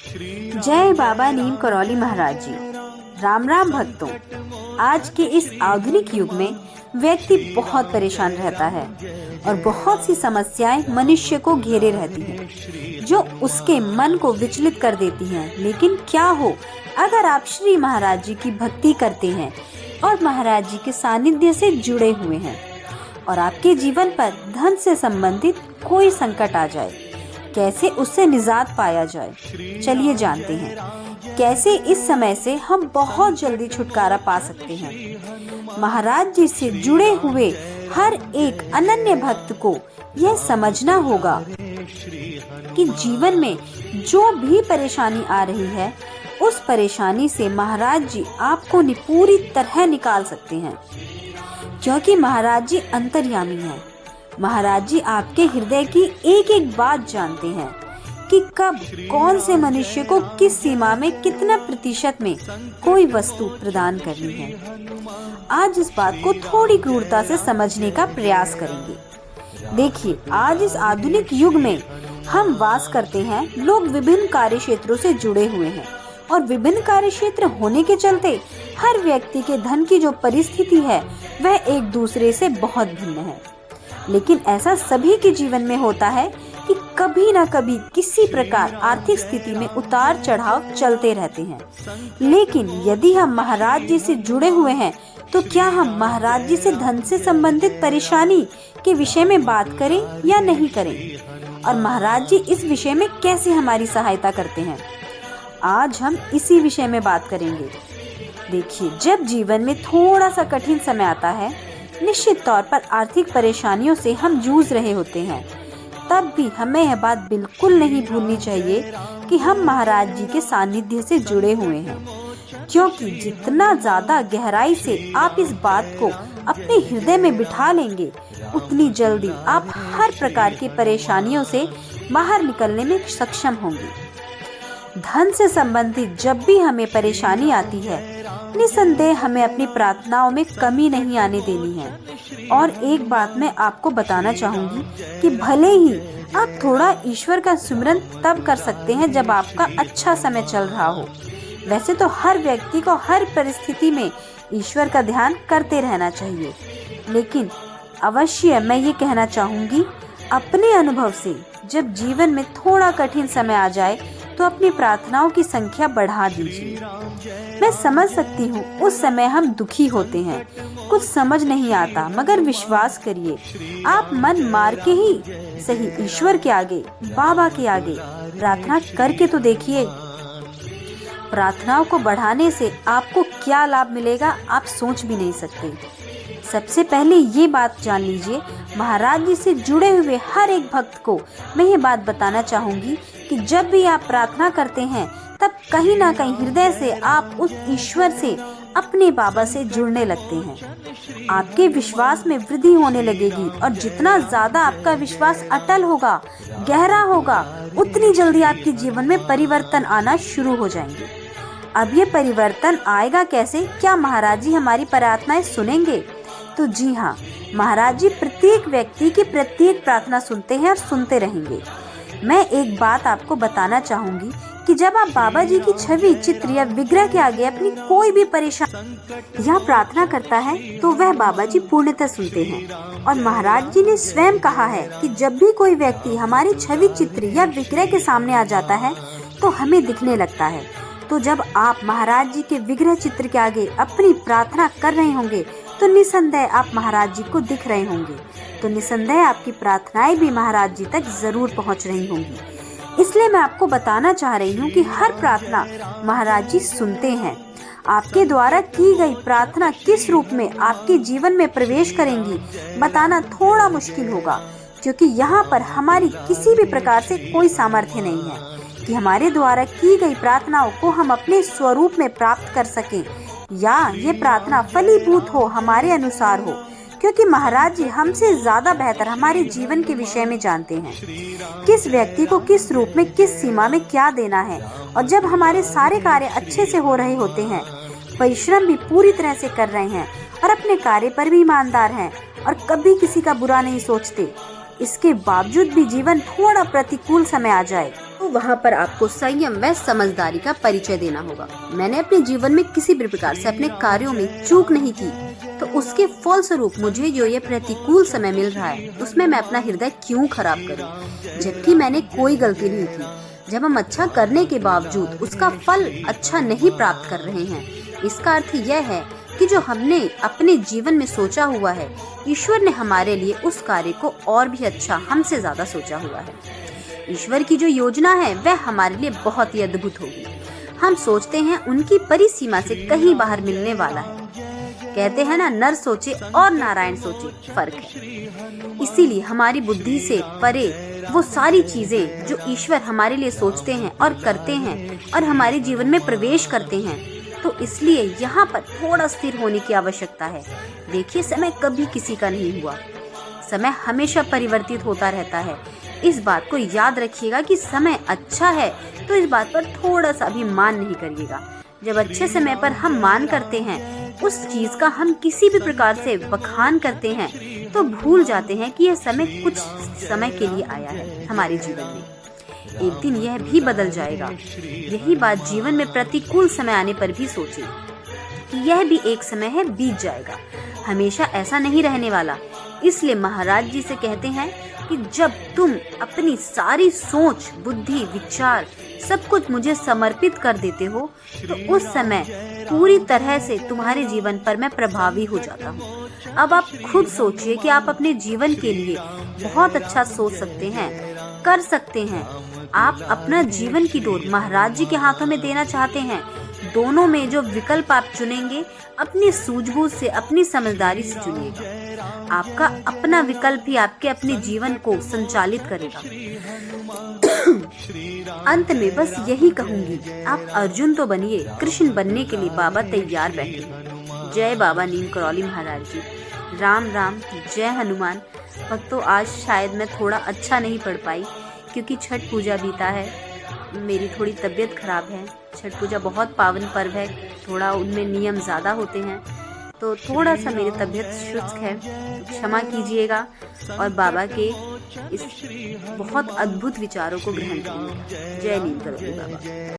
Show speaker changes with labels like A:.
A: जय बाबा नीम करौली महाराज जी। राम राम भक्तों। आज के इस आधुनिक युग में व्यक्ति बहुत परेशान रहता है और बहुत सी समस्याएं मनुष्य को घेरे रहती हैं जो उसके मन को विचलित कर देती हैं। लेकिन क्या हो अगर आप श्री महाराज जी की भक्ति करते हैं और महाराज जी के सानिध्य से जुड़े हुए हैं और आपके जीवन पर धन से संबंधित कोई संकट आ जाए, कैसे उससे निजात पाया जाए। चलिए जानते हैं कैसे इस समय से हम बहुत जल्दी छुटकारा पा सकते हैं। महाराज जी से जुड़े हुए हर एक अनन्य भक्त को यह समझना होगा कि जीवन में जो भी परेशानी आ रही है उस परेशानी से महाराज जी आपको पूरी तरह निकाल सकते हैं, क्योंकि महाराज जी अंतर्यामी हैं। महाराज जी आपके हृदय की एक एक बात जानते हैं कि कब कौन से मनुष्य को किस सीमा में कितना प्रतिशत में कोई वस्तु प्रदान करनी है। आज इस बात को थोड़ी क्रूरता से समझने का प्रयास करेंगे। देखिए, आज इस आधुनिक युग में हम वास करते हैं। लोग विभिन्न कार्य क्षेत्रों से जुड़े हुए हैं और विभिन्न कार्य क्षेत्र होने के चलते हर व्यक्ति के धन की जो परिस्थिति है वह एक दूसरे से बहुत भिन्न है। लेकिन ऐसा सभी के जीवन में होता है कि कभी न कभी किसी प्रकार आर्थिक स्थिति में उतार चढ़ाव चलते रहते हैं। लेकिन यदि हम महाराज जी से जुड़े हुए हैं तो क्या हम महाराज जी से धन से संबंधित परेशानी के विषय में बात करें या नहीं करें, और महाराज जी इस विषय में कैसे हमारी सहायता करते हैं, आज हम इसी विषय में बात करेंगे। देखिए, जब जीवन में थोड़ा सा कठिन समय आता है, निश्चित तौर पर आर्थिक परेशानियों से हम जूझ रहे होते हैं, तब भी हमें यह बात बिल्कुल नहीं भूलनी चाहिए कि हम महाराज जी के सानिध्य से जुड़े हुए हैं, क्योंकि जितना ज्यादा गहराई से आप इस बात को अपने हृदय में बिठा लेंगे उतनी जल्दी आप हर प्रकार की परेशानियों से बाहर निकलने में सक्षम होंगे। धन से संबंधित जब भी हमें परेशानी आती है, निसंदेह हमें अपनी प्रार्थनाओं में कमी नहीं आने देनी है। और एक बात मैं आपको बताना चाहूंगी कि भले ही आप थोड़ा ईश्वर का सुमिरन तब कर सकते हैं जब आपका अच्छा समय चल रहा हो। वैसे तो हर व्यक्ति को हर परिस्थिति में ईश्वर का ध्यान करते रहना चाहिए, लेकिन अवश्य मैं ये कहना चाहूंगी, अपने अनुभव से जब जीवन में थोड़ा कठिन समय आ जाए तो अपनी प्रार्थनाओं की संख्या बढ़ा दीजिए। मैं समझ सकती हूँ उस समय हम दुखी होते हैं, कुछ समझ नहीं आता, मगर विश्वास करिए, आप मन मार के ही सही ईश्वर के आगे, बाबा के आगे प्रार्थना करके तो देखिए। प्रार्थनाओं को बढ़ाने से आपको क्या लाभ मिलेगा आप सोच भी नहीं सकते। सबसे पहले ये बात जान लीजिए, महाराज जी से जुड़े हुए हर एक भक्त को मैं ये बात बताना चाहूंगी कि जब भी आप प्रार्थना करते हैं तब कहीं ना कहीं हृदय से आप उस ईश्वर से, अपने बाबा से जुड़ने लगते हैं। आपके विश्वास में वृद्धि होने लगेगी और जितना ज्यादा आपका विश्वास अटल होगा, गहरा होगा, उतनी जल्दी आपके जीवन में परिवर्तन आना शुरू हो जाएंगे। अब ये परिवर्तन आएगा कैसे? क्या महाराज जी हमारी प्रार्थनाएं सुनेंगे? तो जी हाँ, महाराज जी प्रत्येक व्यक्ति की प्रत्येक प्रार्थना सुनते हैं और सुनते रहेंगे। मैं एक बात आपको बताना चाहूंगी कि जब आप बाबा जी की छवि, चित्र या विग्रह के आगे अपनी कोई भी परेशानी या प्रार्थना करता है तो वह बाबा जी पूर्णतः सुनते हैं। और महाराज जी ने स्वयं कहा है कि जब भी कोई व्यक्ति हमारी छवि, चित्र या विग्रह के सामने आ जाता है तो हमें दिखने लगता है। तो जब आप महाराज जी के विग्रह, चित्र के आगे अपनी प्रार्थना कर रहे होंगे तो निसंदेह आप महाराज जी को दिख रहे होंगे, तो निसंदेह आपकी प्रार्थनाएं भी महाराज जी तक जरूर पहुंच रही होंगी। इसलिए मैं आपको बताना चाह रही हूं कि हर प्रार्थना महाराज जी सुनते हैं। आपके द्वारा की गई प्रार्थना किस रूप में आपके जीवन में प्रवेश करेंगी बताना थोड़ा मुश्किल होगा, क्योंकि यहाँ पर हमारी किसी भी प्रकार से कोई सामर्थ्य नहीं है कि हमारे द्वारा की गई प्रार्थनाओं को हम अपने स्वरूप में प्राप्त कर सकें या ये प्रार्थना फलीभूत हो, हमारे अनुसार हो, क्योंकि महाराज जी हमसे ज्यादा बेहतर हमारे जीवन के विषय में जानते हैं, किस व्यक्ति को किस रूप में, किस सीमा में क्या देना है। और जब हमारे सारे कार्य अच्छे से हो रहे होते हैं, परिश्रम भी पूरी तरह से कर रहे हैं और अपने कार्य पर भी ईमानदार हैं और कभी किसी का बुरा नहीं सोचते, इसके बावजूद भी जीवन थोड़ा प्रतिकूल समय आ जाए तो वहाँ पर आपको संयम व समझदारी का परिचय देना होगा। मैंने अपने जीवन में किसी भी प्रकार से अपने कार्यों में चूक नहीं की, तो उसके फलस्वरूप मुझे जो ये प्रतिकूल समय मिल रहा है उसमें मैं अपना हृदय क्यों खराब करूं, जबकि मैंने कोई गलती नहीं की। जब हम अच्छा करने के बावजूद उसका फल अच्छा नहीं प्राप्त कर रहे हैं, इसका अर्थ यह है कि जो हमने अपने जीवन में सोचा हुआ है, ईश्वर ने हमारे लिए उस कार्य को और भी अच्छा, हमसे ज्यादा सोचा हुआ है। ईश्वर की जो योजना है वह हमारे लिए बहुत ही अद्भुत होगी। हम सोचते हैं उनकी परिसीमा से कहीं बाहर मिलने वाला है। कहते हैं ना, नर सोचे और नारायण सोचे, फर्क है। इसीलिए हमारी बुद्धि से परे वो सारी चीजें जो ईश्वर हमारे लिए सोचते हैं और करते हैं और हमारे जीवन में प्रवेश करते हैं, तो इसलिए यहाँ पर थोड़ा स्थिर होने की आवश्यकता है। देखिए, समय कभी किसी का नहीं हुआ, समय हमेशा परिवर्तित होता रहता है। इस बात को याद रखिएगा कि समय अच्छा है तो इस बात पर थोड़ा सा भी मान नहीं करिएगा। जब अच्छे समय पर हम मान करते हैं, उस चीज का हम किसी भी प्रकार से बखान करते हैं, तो भूल जाते हैं कि यह समय कुछ समय के लिए आया है हमारे जीवन में। एक दिन यह भी बदल जाएगा। यही बात जीवन में प्रतिकूल समय आने पर भी सोचें कि यह भी एक समय है, बीत जाएगा, हमेशा ऐसा नहीं रहने वाला। इसलिए महाराज जी से कहते हैं कि जब तुम अपनी सारी सोच, बुद्धि, विचार सब कुछ मुझे समर्पित कर देते हो, तो उस समय पूरी तरह से तुम्हारे जीवन पर मैं प्रभावी हो जाता हूँ। अब आप खुद सोचिए कि आप अपने जीवन के लिए बहुत अच्छा सोच सकते हैं, कर सकते हैं। आप अपना जीवन की डोर महाराज जी के हाथों में देना चाहते हैं। दोनों में जो विकल्प आप चुनेंगे, अपनी सूझबूझ से, अपनी समझदारी से चुनिएगा। आपका अपना विकल्प ही आपके अपने जीवन को संचालित करेगा। अंत में बस यही कहूंगी, आप अर्जुन तो बनिए, कृष्ण बनने के लिए बाबा तैयार बैठे हैं। जय बाबा नीम करौली महाराज जी। राम राम, जय हनुमान। भक्तों, आज शायद मैं थोड़ा अच्छा नहीं पढ़ पाई क्योंकि छठ पूजा बीता है, मेरी थोड़ी तबीयत खराब है। छठ पूजा बहुत पावन पर्व है, थोड़ा उनमें नियम ज़्यादा होते हैं, तो थोड़ा सा मेरी तबीयत शुष्क है, तो क्षमा कीजिएगा और बाबा के इस बहुत अद्भुत विचारों को ग्रहण कीजिएगा। जय नीम करौली बाबा।